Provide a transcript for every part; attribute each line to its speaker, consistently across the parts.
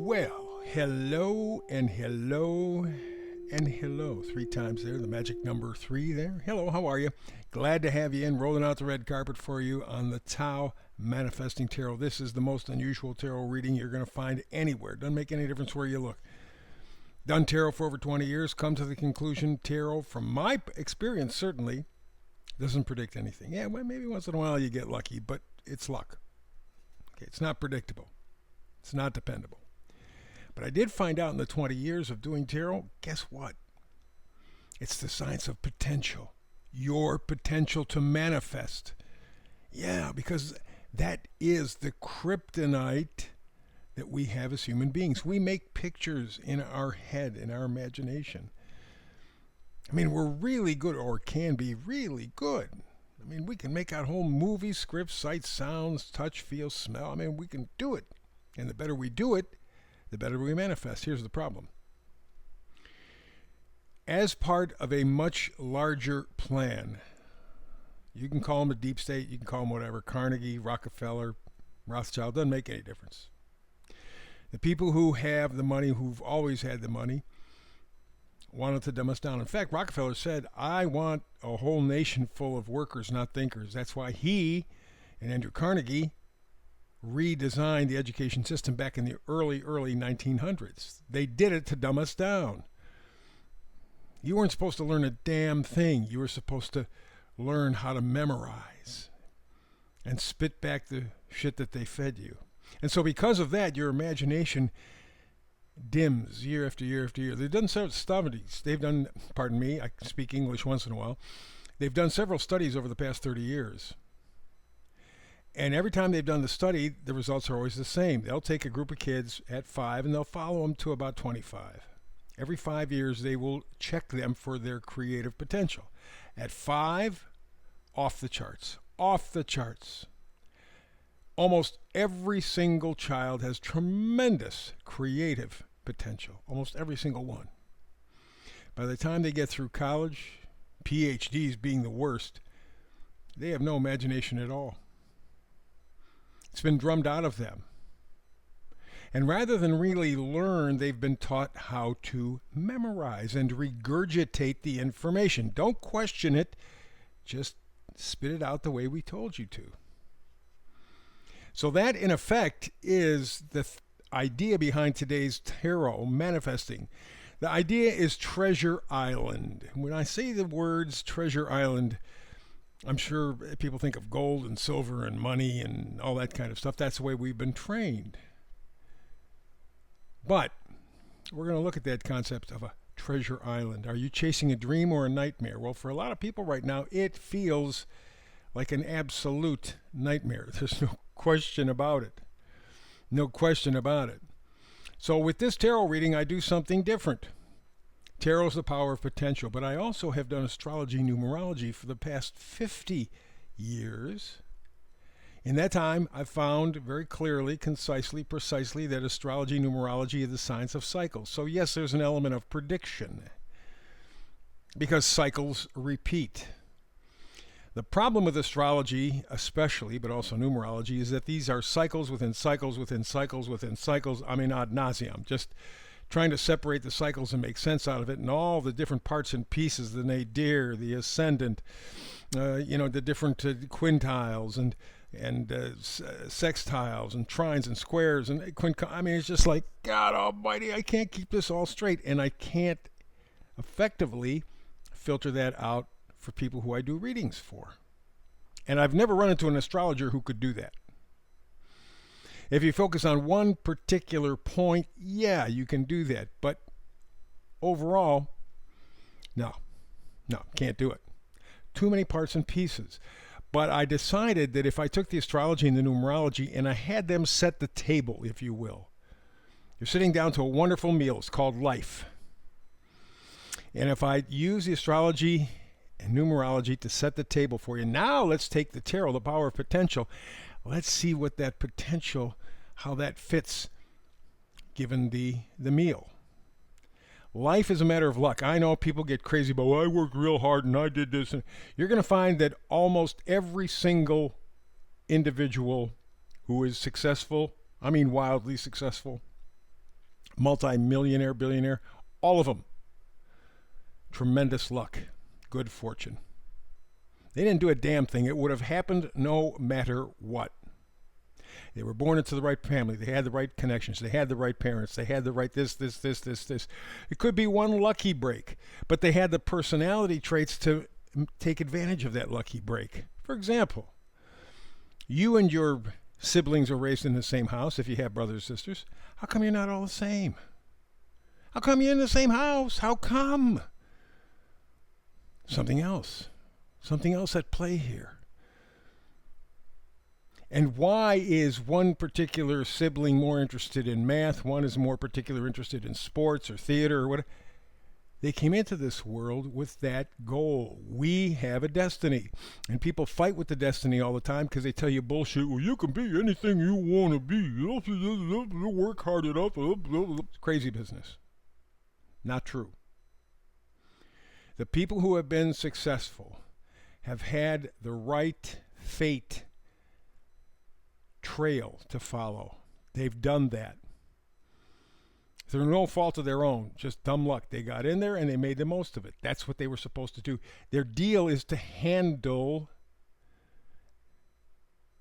Speaker 1: Well, hello and hello and hello. Three times there, the magic number three there. Hello, how are you? Glad to have you in, rolling out the red carpet for you on the Tao Manifesting Tarot. This is the most unusual tarot reading you're going to find anywhere. Doesn't make any difference where you look. Done tarot for over 20 years, come to the conclusion tarot, from my experience certainly, doesn't predict anything. Yeah, well, maybe once in a while you get lucky, but it's luck. Okay, it's not predictable. It's not dependable. But I did find out in the 20 years of doing tarot, guess what? It's the science of potential. Your potential to manifest. Yeah, because that is the kryptonite that we have as human beings. We make pictures in our head, in our imagination. I mean, we're really good, or can be really good. I mean, we can make out whole movies, scripts, sights, sounds, touch, feel, smell. I mean, we can do it. And the better we do it, the better we manifest. Here's the problem. As part of a much larger plan, you can call them a deep state, you can call them whatever, Carnegie, Rockefeller, Rothschild, doesn't make any difference. The people who have the money, who've always had the money, wanted to dumb us down. In fact, Rockefeller said, I want a whole nation full of workers, not thinkers. That's why he and Andrew Carnegie redesigned the education system back in the early 1900s. They did it to dumb us down. You weren't supposed to learn a damn thing. You were supposed to learn how to memorize and spit back the shit that they fed you. And so because of that, your imagination dims year after year after year. They've done several studies. They've done, pardon me, I speak English once in a while. They've done several studies over the past 30 years. And every time they've done the study, the results are always the same. They'll take a group of kids at 5 and they'll follow them to about 25. Every 5 years, they will check them for their creative potential. At 5, off the charts. Off the charts. Almost every single child has tremendous creative potential. Almost every single one. By the time they get through college, PhDs being the worst, they have no imagination at all. It's been drummed out of them. And rather than really learn, they've been taught how to memorize and regurgitate the information. Don't question it. Just spit it out the way we told you to. So that, in effect, is the idea behind today's tarot manifesting. The idea is Treasure Island. When I say the words Treasure Island, I'm sure people think of gold and silver and money and all that kind of stuff. That's the way we've been trained. But we're going to look at that concept of a treasure island. Are you chasing a dream or a nightmare? Well, for a lot of people right now, it feels like an absolute nightmare. There's no question about it. No question about it. So with this tarot reading, I do something different. Tarot is the power of potential, but I also have done astrology numerology for the past 50 years. In that time, I've found very clearly, concisely, precisely that astrology numerology is the science of cycles. So yes, there's an element of prediction because cycles repeat. The problem with astrology, especially, but also numerology, is that these are cycles within cycles within cycles within cycles. I mean, ad nauseum. Just trying to separate the cycles and make sense out of it, and all the different parts and pieces, the nadir, the ascendant, the different quintiles and sextiles and trines and squares and I mean, it's just like, God almighty, I can't keep this all straight, and I can't effectively filter that out for people who I do readings for. And I've never run into an astrologer who could do that. If you focus on one particular point, yeah, you can do that. But overall, no, can't do it. Too many parts and pieces. But I decided that if I took the astrology and the numerology and I had them set the table, if you will. You're sitting down to a wonderful meal. It's called life. And if I use the astrology and numerology to set the table for you, now let's take the tarot, the power of potential. Let's see what that potential, how that fits given the meal. Life is a matter of luck. I know people get crazy about, well, I worked real hard and I did this. And you're going to find that almost every single individual who is successful, I mean wildly successful, multi-millionaire, billionaire, all of them. Tremendous luck, good fortune. They didn't do a damn thing. It would have happened no matter what. They were born into the right family. They had the right connections. They had the right parents. They had the right this. It could be one lucky break, but they had the personality traits to take advantage of that lucky break. For example, you and your siblings are raised in the same house if you have brothers or sisters. How come you're not all the same? How come you're in the same house? How come? Something else at play here. And why is one particular sibling more interested in math? One is more particularly interested in sports or theater or whatever. They came into this world with that goal. We have a destiny. And people fight with the destiny all the time because they tell you bullshit. Well, you can be anything you want to be. You work hard enough. Crazy business. Not true. The people who have been successful have had the right fate trail to follow. They've done that. Through no fault of their own, just dumb luck. They got in there and they made the most of it. That's what they were supposed to do. Their deal is to handle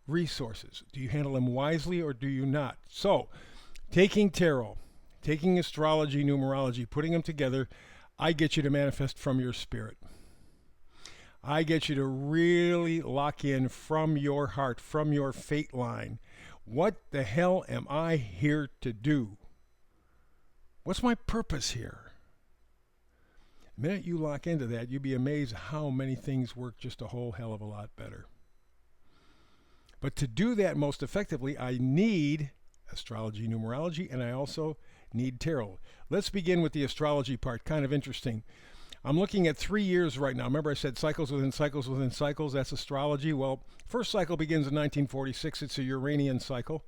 Speaker 1: resources. Do you handle them wisely or do you not? So, taking tarot, taking astrology, numerology, putting them together, I get you to manifest from your spirit. I get you to really lock in from your heart, from your fate line. What the hell am I here to do? What's my purpose here? The minute you lock into that, you'd be amazed how many things work just a whole hell of a lot better. But to do that most effectively, I need astrology, numerology, and I also need tarot. Let's begin with the astrology part. Kind of interesting. I'm looking at 3 years right now. Remember I said cycles within cycles within cycles? That's astrology. Well, first cycle begins in 1946. It's a Uranian cycle.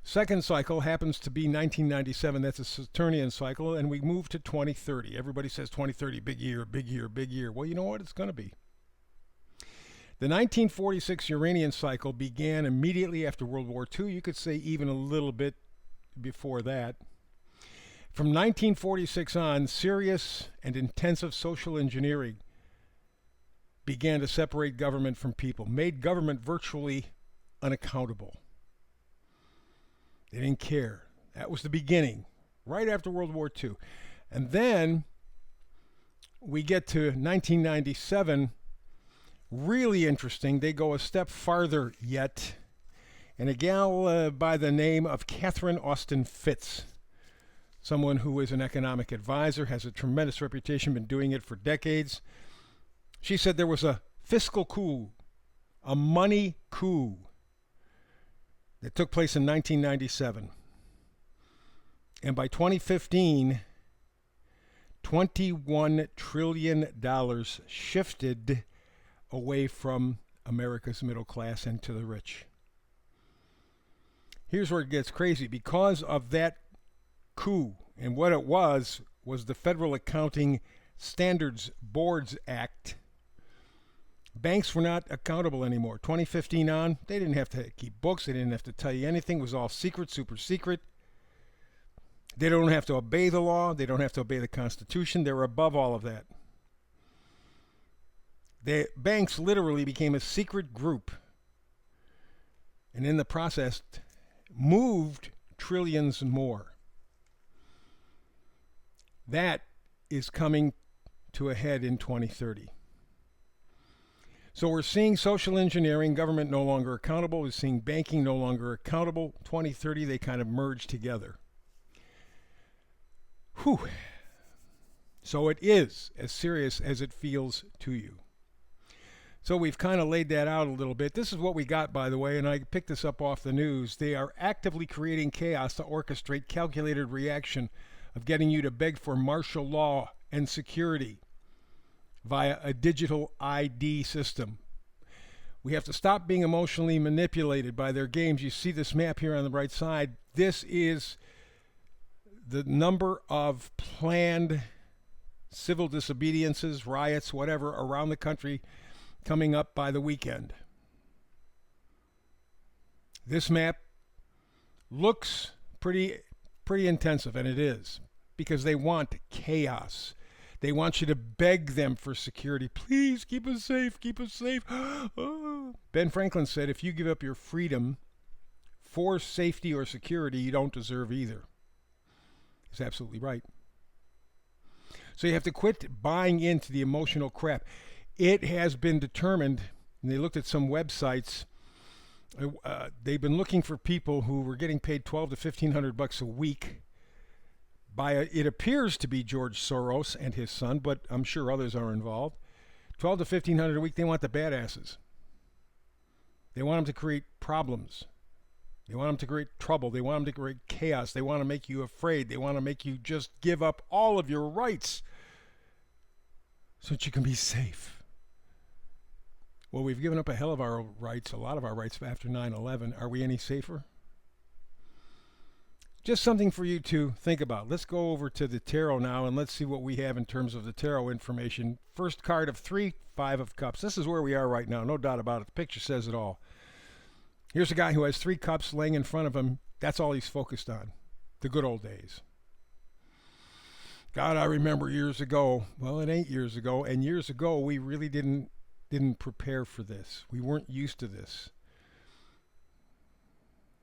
Speaker 1: Second cycle happens to be 1997. That's a Saturnian cycle. And we move to 2030. Everybody says 2030, big year, big year, big year. Well, you know what? It's going to be. The 1946 Uranian cycle began immediately after World War II. You could say even a little bit before that. From 1946 on, serious and intensive social engineering began to separate government from people, made government virtually unaccountable. They didn't care. That was the beginning, right after World War II. And then we get to 1997, really interesting. They go a step farther yet. And a gal by the name of Catherine Austin Fitts, someone who is an economic advisor, has a tremendous reputation, been doing it for decades. She said there was a fiscal coup, a money coup that took place in 1997. And by 2015, $21 trillion shifted away from America's middle class and to the rich. Here's where it gets crazy. Because of that coup, and what it was the Federal Accounting Standards Boards Act. Banks were not accountable anymore. 2015 on, they didn't have to keep books. They didn't have to tell you anything. It was all secret, super secret. They don't have to obey the law. They don't have to obey the Constitution. They're above all of that. The banks literally became a secret group, and in the process moved trillions more. That is coming to a head in 2030. So we're seeing social engineering, government no longer accountable. We're seeing banking no longer accountable. 2030, they kind of merge together. Whew. So it is as serious as it feels to you. So we've kind of laid that out a little bit. This is what we got, by the way, and I picked this up off the news. They are actively creating chaos to orchestrate calculated reaction of getting you to beg for martial law and security via a digital ID system. We have to stop being emotionally manipulated by their games. You see this map here on the right side. This is the number of planned civil disobediences, riots, whatever, around the country coming up by the weekend. This map looks pretty pretty intensive, and it is, because they want chaos. They want you to beg them for security. Please keep us safe, keep us safe. Ben Franklin said, if you give up your freedom for safety or security, you don't deserve either. He's absolutely right. So you have to quit buying into the emotional crap. It has been determined, and they looked at some websites, they've been looking for people who were getting paid $1,200 to $1,500 a week by, it appears to be George Soros and his son, but I'm sure others are involved. $1,200 to $1,500 a week, they want the badasses. They want them to create problems. They want them to create trouble. They want them to create chaos. They want to make you afraid. They want to make you just give up all of your rights so that you can be safe. Well, we've given up a hell of our rights, a lot of our rights after 9/11. Are we any safer? Just something for you to think about. Let's go over to the tarot now, and let's see what we have in terms of the tarot information. First card of 3, 5 of Cups. This is where we are right now, no doubt about it. The picture says it all. Here's a guy who has 3 cups laying in front of him. That's all he's focused on. The good old days. God, I remember years ago. Well, it ain't years ago. And years ago, we really didn't prepare for this. We weren't used to this.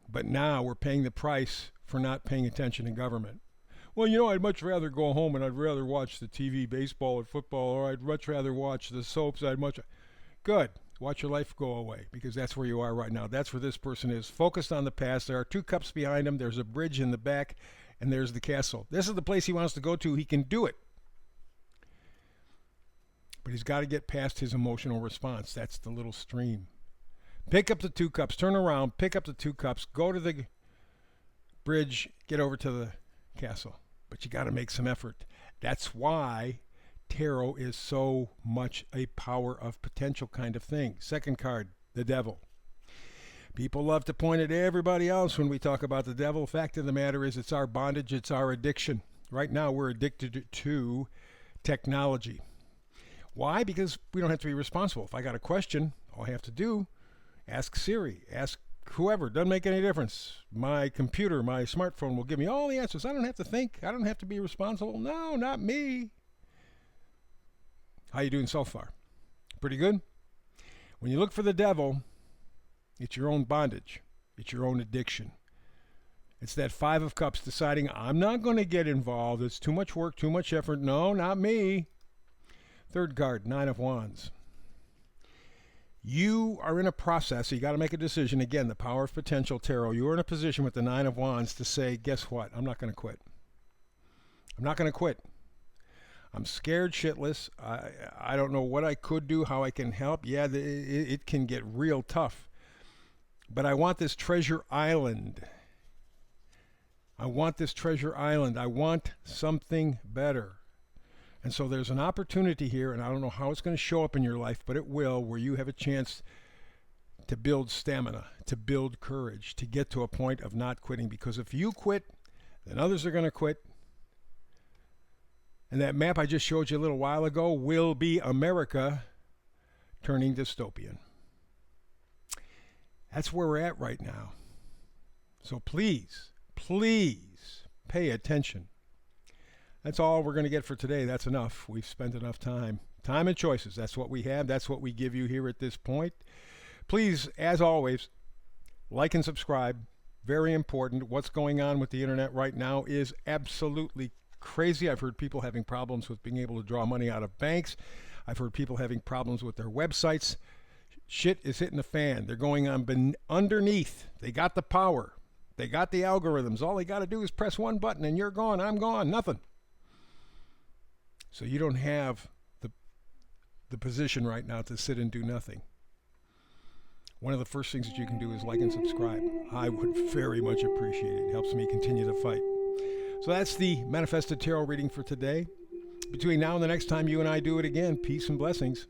Speaker 1: But now we're paying the price for not paying attention in government. Well, you know, I'd much rather go home and I'd rather watch the TV, baseball or football, or I'd much rather watch the soaps. Good. Watch your life go away, because that's where you are right now. That's where this person is, focused on the past. There are 2 cups behind him. There's a bridge in the back, and there's the castle. This is the place he wants to go to. He can do it. But he's got to get past his emotional response. That's the little stream. Pick up the 2 cups. Turn around. Pick up the 2 cups. Go to the bridge. Get over to the castle. But you got to make some effort. That's why tarot is so much a power of potential kind of thing. Second card, the devil. People love to point at everybody else when we talk about the devil. Fact of the matter is, it's our bondage, it's our addiction. Right now, we're addicted to technology. Why? Because we don't have to be responsible. If I got a question, all I have to do, ask Siri, ask whoever. Doesn't make any difference. My computer, my smartphone will give me all the answers. I don't have to think. I don't have to be responsible. No, not me. How you doing so far? Pretty good? When you look for the devil, it's your own bondage. It's your own addiction. It's that 5 of Cups deciding, I'm not going to get involved. It's too much work, too much effort. No, not me. Third card, 9 of Wands. You are in a process. So you got to make a decision. Again, the power of potential tarot. You're in a position with the 9 of Wands to say, guess what? I'm not going to quit. I'm not going to quit. I'm scared shitless. I don't know what I could do, how I can help. Yeah, it can get real tough. But I want this treasure island. I want this treasure island. I want something better. And so there's an opportunity here, and I don't know how it's going to show up in your life, but it will, where you have a chance to build stamina, to build courage, to get to a point of not quitting. Because if you quit, then others are going to quit. And that map I just showed you a little while ago will be America turning dystopian. That's where we're at right now. So please, please pay attention. That's all we're going to get for today. That's enough. We've spent enough time. Time and choices. That's what we have. That's what we give you here at this point. Please, as always, like and subscribe. Very important. What's going on with the internet right now is absolutely crazy. I've heard people having problems with being able to draw money out of banks. I've heard people having problems with their websites. Shit is hitting the fan. They're going on underneath. They got the power. They got the algorithms. All they got to do is press one button and you're gone. I'm gone. Nothing. So you don't have the position right now to sit and do nothing. One of the first things that you can do is like and subscribe. I would very much appreciate it. It helps me continue to fight. So that's the Manifested Tarot reading for today. Between now and the next time you and I do it again, peace and blessings.